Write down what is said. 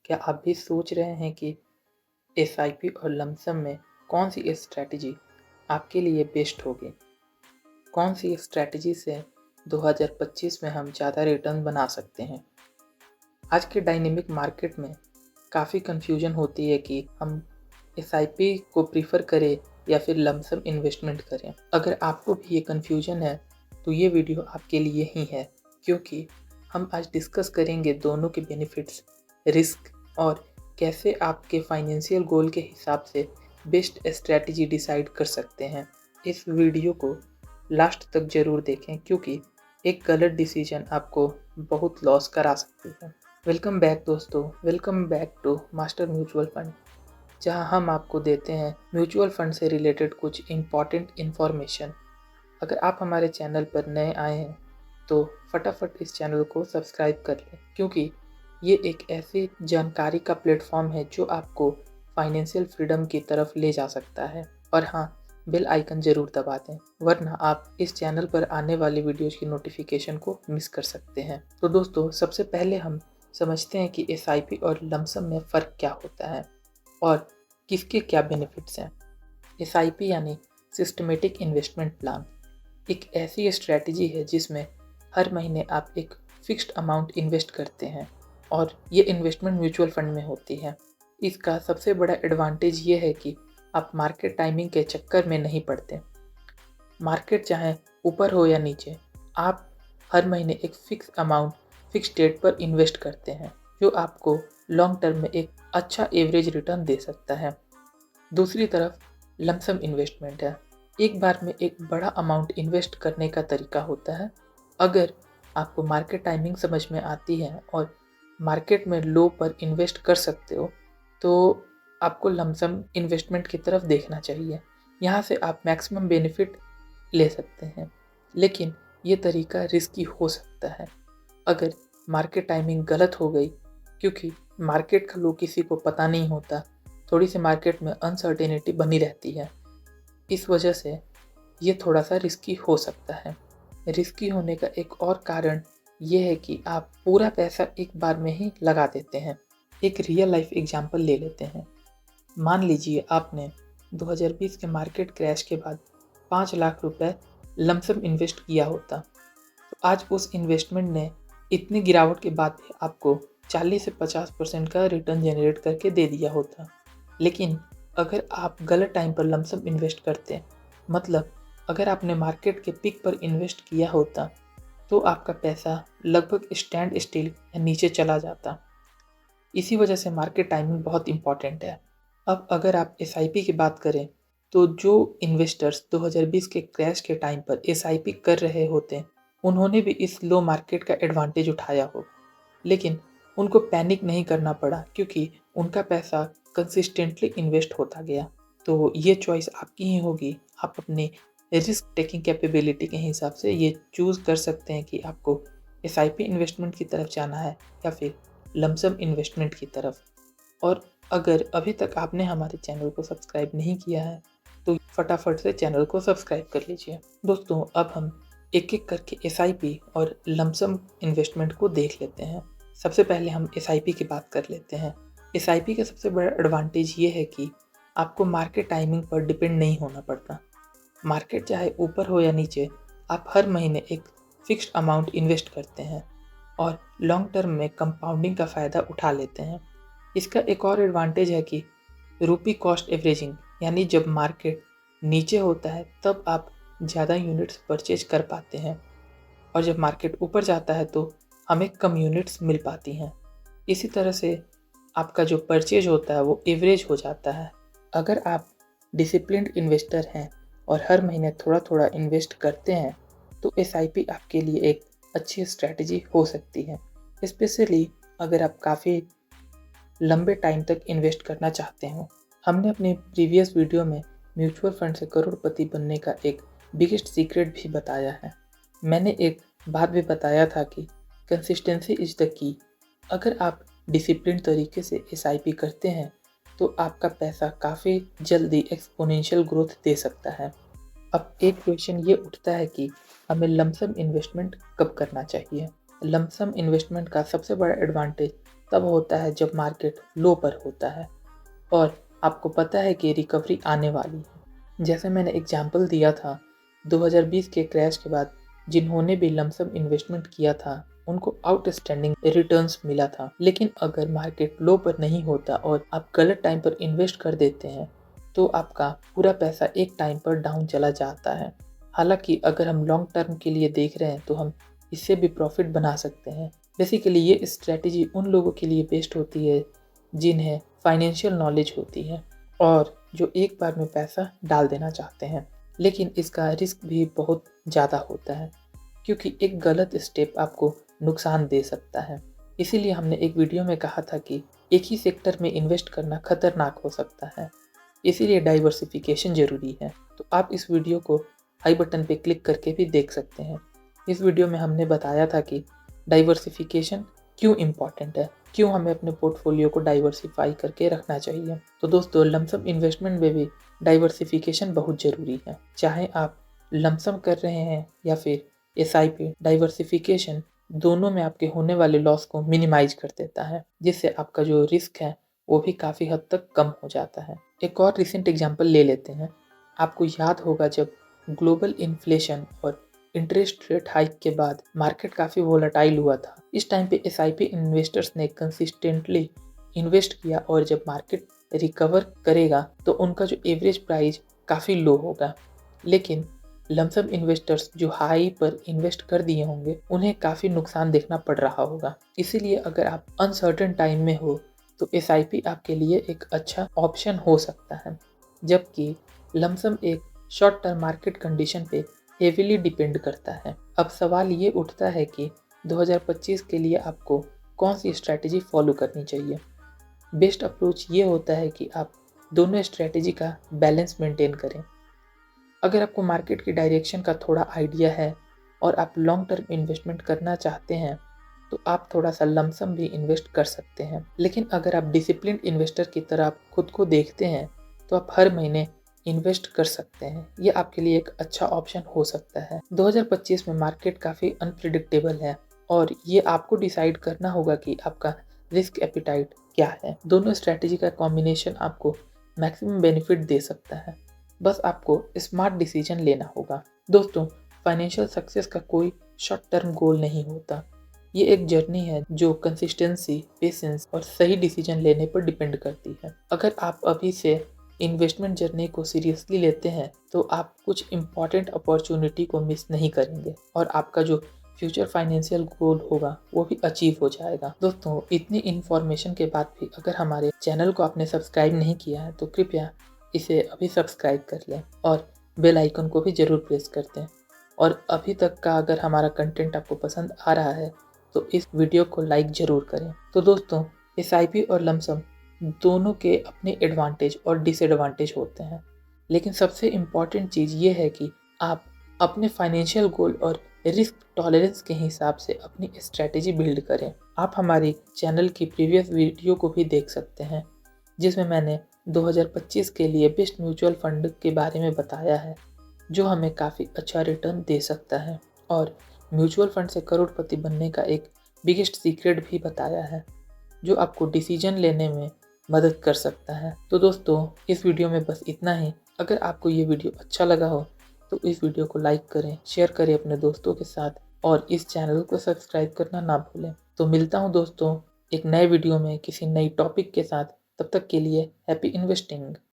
क्या आप भी सोच रहे हैं कि एसआईपी और लमसम में कौन सी स्ट्रैटेजी आपके लिए बेस्ट होगी? कौन सी स्ट्रैटेजी से 2025 में हम ज़्यादा रिटर्न बना सकते हैं? आज के डायनेमिक मार्केट में काफ़ी कन्फ्यूजन होती है कि हम एसआईपी को प्रीफर करें या फिर लमसम इन्वेस्टमेंट करें। अगर आपको भी ये कन्फ्यूजन है तो ये वीडियो आपके लिए ही है, क्योंकि हम आज डिस्कस करेंगे दोनों के बेनिफिट्स, रिस्क और कैसे आपके फाइनेंशियल गोल के हिसाब से बेस्ट स्ट्रैटेजी डिसाइड कर सकते हैं। इस वीडियो को लास्ट तक ज़रूर देखें, क्योंकि एक गलत डिसीजन आपको बहुत लॉस करा सकती है। वेलकम बैक दोस्तों, welcome back to master mutual fund, जहां हम आपको देते हैं म्यूचुअल फंड से रिलेटेड कुछ इम्पॉर्टेंट इन्फॉर्मेशन। अगर आप हमारे चैनल पर नए आए हैं तो फटाफट इस चैनल को सब्सक्राइब कर लें, क्योंकि ये एक ऐसी जानकारी का प्लेटफॉर्म है जो आपको फाइनेंशियल फ्रीडम की तरफ ले जा सकता है। और हाँ, बेल आइकन ज़रूर दबा दें, वरना आप इस चैनल पर आने वाली वीडियोज़ की नोटिफिकेशन को मिस कर सकते हैं। तो दोस्तों, सबसे पहले हम समझते हैं कि एसआईपी और लमसम में फ़र्क क्या होता है और किसके क्या बेनिफिट्स हैं। एसआईपी यानी सिस्टमेटिक इन्वेस्टमेंट प्लान एक ऐसी स्ट्रैटेजी है जिसमें हर महीने आप एक फिक्स्ड अमाउंट इन्वेस्ट करते हैं और ये इन्वेस्टमेंट म्यूचुअल फंड में होती है। इसका सबसे बड़ा एडवांटेज ये है कि आप मार्केट टाइमिंग के चक्कर में नहीं पड़ते। मार्केट चाहे ऊपर हो या नीचे, आप हर महीने एक फिक्स अमाउंट फिक्स डेट पर इन्वेस्ट करते हैं, जो आपको लॉन्ग टर्म में एक अच्छा एवरेज रिटर्न दे सकता है। दूसरी तरफ लमसम इन्वेस्टमेंट है, एक बार में एक बड़ा अमाउंट इन्वेस्ट करने का तरीका होता है। अगर आपको मार्केट टाइमिंग समझ में आती है और मार्केट में लो पर इन्वेस्ट कर सकते हो, तो आपको लमसम इन्वेस्टमेंट की तरफ देखना चाहिए। यहाँ से आप मैक्सिमम बेनिफिट ले सकते हैं, लेकिन ये तरीका रिस्की हो सकता है अगर मार्केट टाइमिंग गलत हो गई, क्योंकि मार्केट का लो किसी को पता नहीं होता। थोड़ी सी मार्केट में अनसर्टेनिटी बनी रहती है, इस वजह से ये थोड़ा सा रिस्की हो सकता है। रिस्की होने का एक और कारण ये है कि आप पूरा पैसा एक बार में ही लगा देते हैं। एक रियल लाइफ एग्जांपल ले लेते हैं। मान लीजिए आपने 2020 के मार्केट क्रैश के बाद 5 लाख रुपए लमसम इन्वेस्ट किया होता, तो आज उस इन्वेस्टमेंट ने इतनी गिरावट के बाद भी आपको 40 से 50% का रिटर्न जनरेट करके दे दिया होता। लेकिन अगर आप गलत टाइम पर लमसम इन्वेस्ट करते, मतलब अगर आपने मार्केट के पिक पर इन्वेस्ट किया होता, तो आपका पैसा लगभग स्टैंड स्टिल या नीचे चला जाता। इसी वजह से मार्केट टाइमिंग बहुत इंपॉर्टेंट है। अब अगर आप एसआईपी की बात करें, तो जो इन्वेस्टर्स 2020 के क्रैश के टाइम पर एसआईपी कर रहे होते, उन्होंने भी इस लो मार्केट का एडवांटेज उठाया हो, लेकिन उनको पैनिक नहीं करना पड़ा, क्योंकि उनका पैसा कंसिस्टेंटली इन्वेस्ट होता गया। तो ये चॉइस आपकी ही होगी। आप अपने रिस्क टेकिंग कैपेबिलिटी के हिसाब से ये चूज़ कर सकते हैं कि आपको एसआईपी इन्वेस्टमेंट की तरफ जाना है या फिर लमसम इन्वेस्टमेंट की तरफ। और अगर अभी तक आपने हमारे चैनल को सब्सक्राइब नहीं किया है तो फटाफट से चैनल को सब्सक्राइब कर लीजिए। दोस्तों, अब हम एक एक करके एसआईपी और लमसम इन्वेस्टमेंट को देख लेते हैं। सबसे पहले हम एसआईपी की बात कर लेते हैं। एसआईपी का सबसे बड़ा एडवांटेज ये है कि आपको मार्केट टाइमिंग पर डिपेंड नहीं होना पड़ता। मार्केट चाहे ऊपर हो या नीचे, आप हर महीने एक फिक्स्ड अमाउंट इन्वेस्ट करते हैं और लॉन्ग टर्म में कंपाउंडिंग का फ़ायदा उठा लेते हैं। इसका एक और एडवांटेज है कि रूपी कॉस्ट एवरेजिंग, यानी जब मार्केट नीचे होता है तब आप ज़्यादा यूनिट्स परचेज कर पाते हैं, और जब मार्केट ऊपर जाता है तो हमें कम यूनिट्स मिल पाती हैं। इसी तरह से आपका जो परचेज होता है वो एवरेज हो जाता है। अगर आप डिसिप्लिन्ड इन्वेस्टर हैं और हर महीने थोड़ा थोड़ा इन्वेस्ट करते हैं, तो एसआईपी आपके लिए एक अच्छी स्ट्रैटेजी हो सकती है, स्पेशली अगर आप काफ़ी लंबे टाइम तक इन्वेस्ट करना चाहते हो। हमने अपने प्रीवियस वीडियो में म्यूचुअल फंड से करोड़पति बनने का एक बिगेस्ट सीक्रेट भी बताया है। मैंने एक बात भी बताया था कि कंसिस्टेंसी इज़ द की। अगर आप डिसिप्लिन तरीके से एसआईपी करते हैं तो आपका पैसा काफ़ी जल्दी एक्सपोनेंशियल ग्रोथ दे सकता है। अब एक क्वेश्चन ये उठता है कि हमें लमसम इन्वेस्टमेंट कब करना चाहिए। लमसम इन्वेस्टमेंट का सबसे बड़ा एडवांटेज तब होता है जब मार्केट लो पर होता है और आपको पता है कि रिकवरी आने वाली है। जैसे मैंने एग्जाम्पल दिया था 2020 के क्रैश के बाद जिन्होंने भी लमसम इन्वेस्टमेंट किया था उनको आउटस्टैंडिंग रिटर्न्स मिला था। लेकिन अगर मार्केट लो पर नहीं होता और आप गलत टाइम पर इन्वेस्ट कर देते हैं तो आपका पूरा पैसा एक टाइम पर डाउन चला जाता है। हालांकि अगर हम लॉन्ग टर्म के लिए देख रहे हैं तो हम इससे भी प्रॉफिट बना सकते हैं। बेसिकली ये स्ट्रेटजी उन लोगों के लिए बेस्ट होती है जिन्हें फाइनेंशियल नॉलेज होती है और जो एक बार में पैसा डाल देना चाहते हैं। लेकिन इसका रिस्क भी बहुत ज़्यादा होता है क्योंकि एक गलत स्टेप आपको नुकसान दे सकता है। इसीलिए हमने एक वीडियो में कहा था कि एक ही सेक्टर में इन्वेस्ट करना खतरनाक हो सकता है, इसीलिए डाइवर्सिफिकेशन ज़रूरी है। तो आप इस वीडियो को आई बटन पे क्लिक करके भी देख सकते हैं। इस वीडियो में हमने बताया था कि डाइवर्सिफिकेशन क्यों इम्पॉर्टेंट है, क्यों हमें अपने पोर्टफोलियो को डाइवर्सिफाई करके रखना चाहिए। तो दोस्तों लमसम इन्वेस्टमेंट में भी डाइवर्सिफिकेशन बहुत ज़रूरी है। चाहे आप लमसम कर रहे हैं या फिर SIP, डाइवर्सिफिकेशन दोनों में आपके होने वाले लॉस को मिनिमाइज कर देता है, जिससे आपका जो रिस्क है वो भी काफ़ी हद तक कम हो जाता है। एक और रिसेंट एग्जांपल ले लेते हैं। आपको याद होगा जब ग्लोबल इन्फ्लेशन और इंटरेस्ट रेट हाइक के बाद मार्केट काफ़ी वोलेटाइल हुआ था। इस टाइम पे SIP इन्वेस्टर्स ने कंसिस्टेंटली इन्वेस्ट किया और जब मार्केट रिकवर करेगा तो उनका जो एवरेज प्राइस काफ़ी लो होगा। लेकिन लमसम इन्वेस्टर्स जो हाई पर इन्वेस्ट कर दिए होंगे उन्हें काफ़ी नुकसान देखना पड़ रहा होगा। इसीलिए अगर आप अनसर्टेन टाइम में हो तो SIP आपके लिए एक अच्छा ऑप्शन हो सकता है, जबकि लमसम एक शॉर्ट टर्म मार्केट कंडीशन पे हेविली डिपेंड करता है। अब सवाल ये उठता है कि 2025 के लिए आपको कौन सी स्ट्रैटेजी फॉलो करनी चाहिए। बेस्ट अप्रोच ये होता है कि आप दोनों स्ट्रैटेजी का बैलेंस मेंटेन करें। अगर आपको मार्केट की डायरेक्शन का थोड़ा आइडिया है और आप लॉन्ग टर्म इन्वेस्टमेंट करना चाहते हैं तो आप थोड़ा सा लमसम भी इन्वेस्ट कर सकते हैं। लेकिन अगर आप डिसिप्लिन्ड इन्वेस्टर की तरह आप खुद को देखते हैं तो आप हर महीने इन्वेस्ट कर सकते हैं। ये आपके लिए एक अच्छा ऑप्शन हो सकता है। 2025 में मार्केट काफ़ी अनप्रिडिक्टेबल है और ये आपको डिसाइड करना होगा कि आपका रिस्क एपिटाइट क्या है। दोनों स्ट्रैटेजी का कॉम्बिनेशन आपको मैक्सिमम बेनिफिट दे सकता है, बस आपको स्मार्ट डिसीजन लेना होगा। दोस्तों फाइनेंशियल सक्सेस का कोई शॉर्ट टर्म गोल नहीं होता, ये एक जर्नी है जो कंसिस्टेंसी, पेशेंस और सही डिसीजन लेने पर डिपेंड करती है। अगर आप अभी से इन्वेस्टमेंट जर्नी को सीरियसली लेते हैं तो आप कुछ इम्पॉर्टेंट अपॉर्चुनिटी को मिस नहीं करेंगे और आपका जो फ्यूचर फाइनेंशियल गोल होगा वो भी अचीव हो जाएगा। दोस्तों इतनी इन्फॉर्मेशन के बाद भी अगर हमारे चैनल को आपने सब्सक्राइब नहीं किया है तो कृपया इसे अभी सब्सक्राइब कर लें और बेल आइकन को भी ज़रूर प्रेस कर दें। और अभी तक का अगर हमारा कंटेंट आपको पसंद आ रहा है तो इस वीडियो को लाइक ज़रूर करें। तो दोस्तों SIP और लमसम दोनों के अपने एडवांटेज और डिसएडवांटेज होते हैं, लेकिन सबसे इम्पॉर्टेंट चीज़ ये है कि आप अपने फाइनेंशियल गोल और रिस्क टॉलरेंस के हिसाब से अपनी स्ट्रैटेजी बिल्ड करें। आप हमारी चैनल की प्रीवियस वीडियो को भी देख सकते हैं जिसमें मैंने 2025 के लिए बेस्ट म्यूचुअल फंड के बारे में बताया है जो हमें काफ़ी अच्छा रिटर्न दे सकता है और म्यूचुअल फंड से करोड़पति बनने का एक बिगेस्ट सीक्रेट भी बताया है जो आपको डिसीजन लेने में मदद कर सकता है। तो दोस्तों इस वीडियो में बस इतना ही। अगर आपको ये वीडियो अच्छा लगा हो तो इस वीडियो को लाइक करें, शेयर करें अपने दोस्तों के साथ और इस चैनल को सब्सक्राइब करना ना भूलें। तो मिलता हूँ दोस्तों एक नए वीडियो में किसी नई टॉपिक के साथ। तब तक के लिए हैप्पी इन्वेस्टिंग।